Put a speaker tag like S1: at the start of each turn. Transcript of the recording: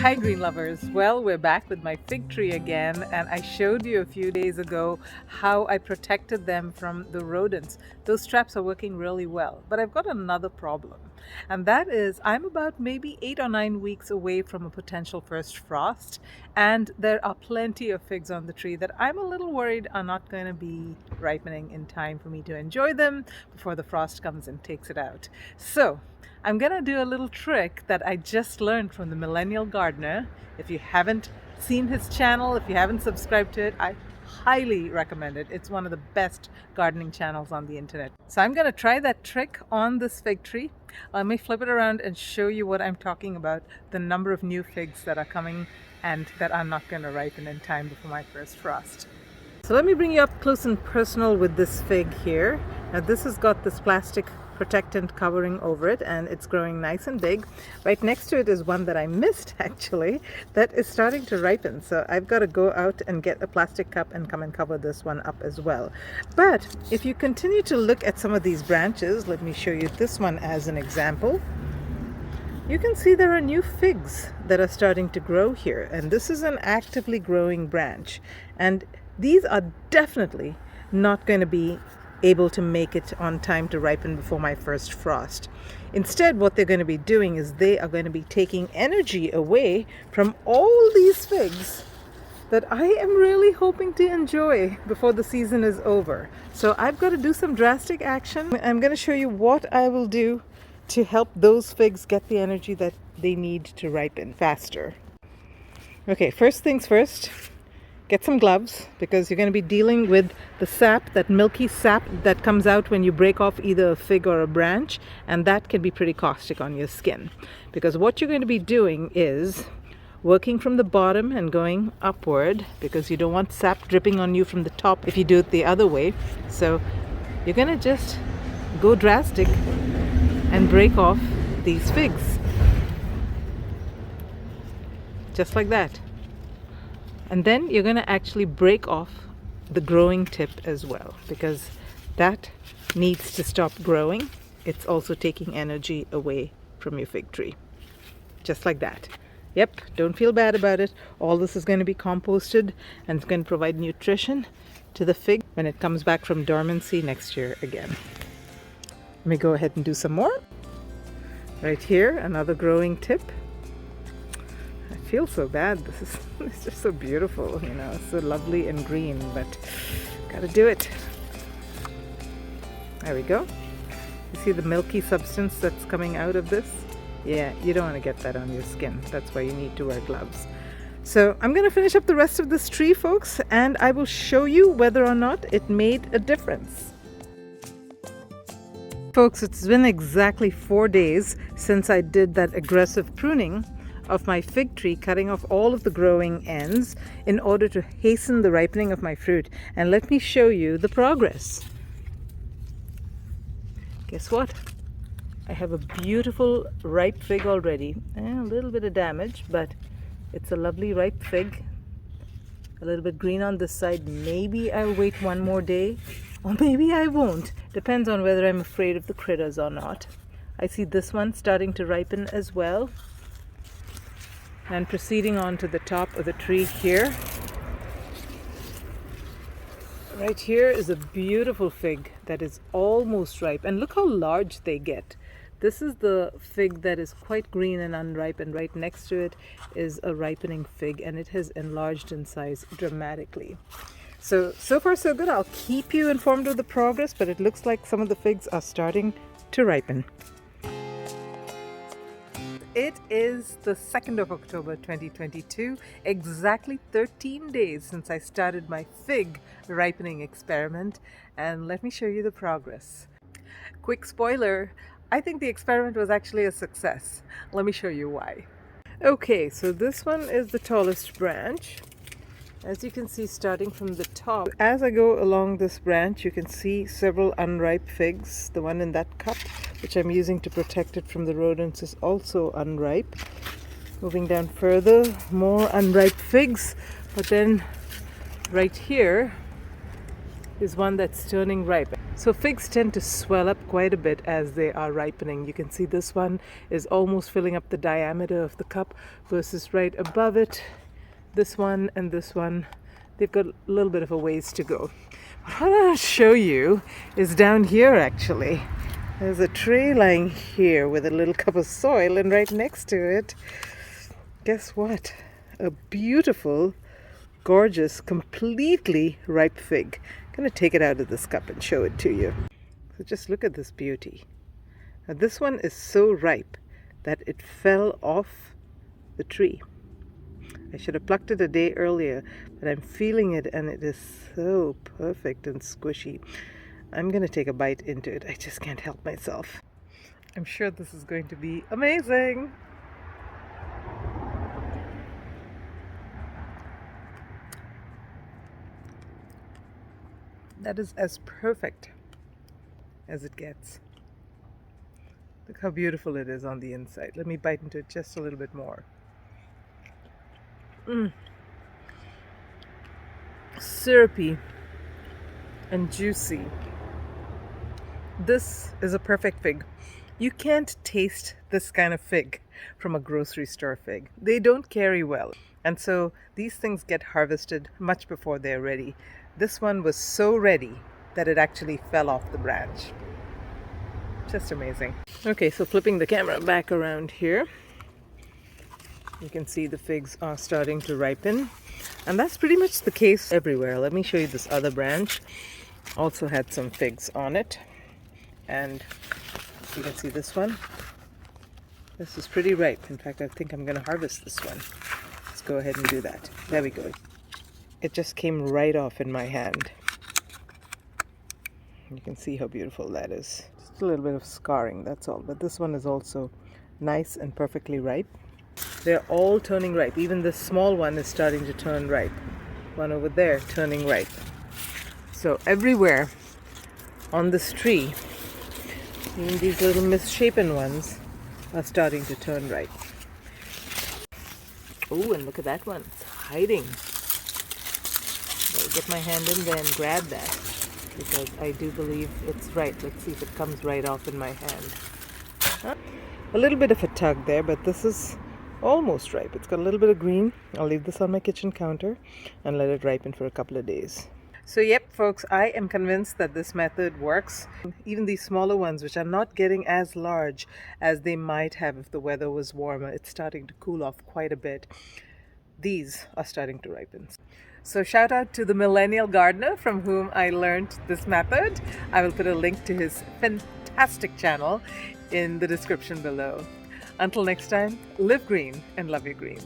S1: Hi green lovers! Well, we're back with my fig tree again, and I showed you a few days ago how I protected them from the rodents. Those traps are working really well, but I've got another problem, and that is I'm about maybe 8 or 9 weeks away from a potential first frost, and there are plenty of figs on the tree that I'm a little worried are not going to be ripening in time for me to enjoy them before the frost comes and takes it out. So I'm gonna do a little trick that I just learned from the Millennial Gardener. If you haven't seen his channel, if you haven't subscribed to it, I highly recommend it. It's one of the best gardening channels on the internet. So I'm gonna try that trick on this fig tree. Let me flip it around and show you what I'm talking about, the number of new figs that are coming and that are not gonna ripen in time before my first frost. So let me bring you up close and personal with this fig here. Now this has got this plastic protectant covering over it and it's growing nice and big. Right next to it is one that I missed actually that is starting to ripen. So I've got to go out and get a plastic cup and come and cover this one up as well. But if you continue to look at some of these branches, let me show you this one as an example. You can see there are new figs that are starting to grow here, and this is an actively growing branch, and these are definitely not going to be able to make it on time to ripen before my first frost. Instead, what they're going to be doing is they are going to be taking energy away from all these figs that I am really hoping to enjoy before the season is over. So I've got to do some drastic action. I'm going to show you what I will do to help those figs get the energy that they need to ripen faster. Okay, first things first, get some gloves because you're going to be dealing with the sap, that milky sap that comes out when you break off either a fig or a branch, and that can be pretty caustic on your skin. Because what you're going to be doing is working from the bottom and going upward, because you don't want sap dripping on you from the top if you do it the other way. So you're going to just go drastic and break off these figs. Just like that. And then you're going to actually break off the growing tip as well, because that needs to stop growing. It's also taking energy away from your fig tree. Just like that. Yep, don't feel bad about it. All this is going to be composted and it's going to provide nutrition to the fig when it comes back from dormancy next year again. Let me go ahead and do some more. Right here, another growing tip. I feel so bad. This is it's just so beautiful, you know, so lovely and green, but gotta do it. There we go. You see the milky substance that's coming out of this? Yeah, you don't want to get that on your skin. That's why you need to wear gloves. So I'm going to finish up the rest of this tree, folks, and I will show you whether or not it made a difference. Folks, it's been exactly 4 days since I did that aggressive pruning of my fig tree, cutting off all of the growing ends in order to hasten the ripening of my fruit. And let me show you the progress. Guess what? I have a beautiful ripe fig already. A little bit of damage, but it's a lovely ripe fig. A little bit green on this side. Maybe I'll wait one more day, or maybe I won't. Depends on whether I'm afraid of the critters or not. I see this one starting to ripen as well. And proceeding on to the top of the tree here. Right here is a beautiful fig that is almost ripe. And look how large they get. This is the fig that is quite green and unripe, and right next to it is a ripening fig, and it has enlarged in size dramatically. So far so good. I'll keep you informed of the progress, but it looks like some of the figs are starting to ripen. It is the 2nd of October 2022, exactly 13 days since I started my fig ripening experiment, and let me show you the progress. Quick spoiler, I think the experiment was actually a success. Let me show you why. Okay, so this one is the tallest branch. As you can see, starting from the top, as I go along this branch, you can see several unripe figs. The one in that cup, which I'm using to protect it from the rodents, is also unripe. Moving down further, more unripe figs. But then right here, is one that's turning ripe. So figs tend to swell up quite a bit as they are ripening. You can see this one is almost filling up the diameter of the cup versus right above it, this one and this one, they've got a little bit of a ways to go. But what I'll show you is down here actually. There's a tray lying here with a little cup of soil, and right next to it, guess what? A beautiful, gorgeous, completely ripe fig. I'm going to take it out of this cup and show it to you. So just look at this beauty. Now this one is so ripe that it fell off the tree. I should have plucked it a day earlier, but I'm feeling it and it is so perfect and squishy. I'm going to take a bite into it. I just can't help myself. I'm sure this is going to be amazing. That is as perfect as it gets. Look how beautiful it is on the inside. Let me bite into it just a little bit more. Syrupy and juicy. This is a perfect fig. You can't taste this kind of fig from a grocery store fig. They don't carry well. And so these things get harvested much before they're ready. This one was so ready that it actually fell off the branch. Just amazing. Okay, so flipping the camera back around here, you can see the figs are starting to ripen. And that's pretty much the case everywhere. Let me show you this other branch. Also had some figs on it. And you can see this one. This is pretty ripe. In fact, I think I'm going to harvest this one. Let's go ahead and do that. There we go. It just came right off in my hand. You can see how beautiful that is. Just a little bit of scarring, that's all. But this one is also nice and perfectly ripe. They're all turning ripe. Even this small one is starting to turn ripe. One over there turning ripe. So everywhere on this tree, even these little misshapen ones are starting to turn ripe. Oh, and look at that one. It's hiding. I'll get my hand in there and grab that because I do believe it's ripe. Let's see if it comes right off in my hand. Huh? A little bit of a tug there, but this is almost ripe. It's got a little bit of green. I'll leave this on my kitchen counter and let it ripen for a couple of days. So yep, folks, I am convinced that this method works. Even these smaller ones, which are not getting as large as they might have if the weather was warmer, it's starting to cool off quite a bit. These are starting to ripen. So shout out to the millennial gardener from whom I learned this method. I will put a link to his fantastic channel in the description below. Until next time, live green and love your greens.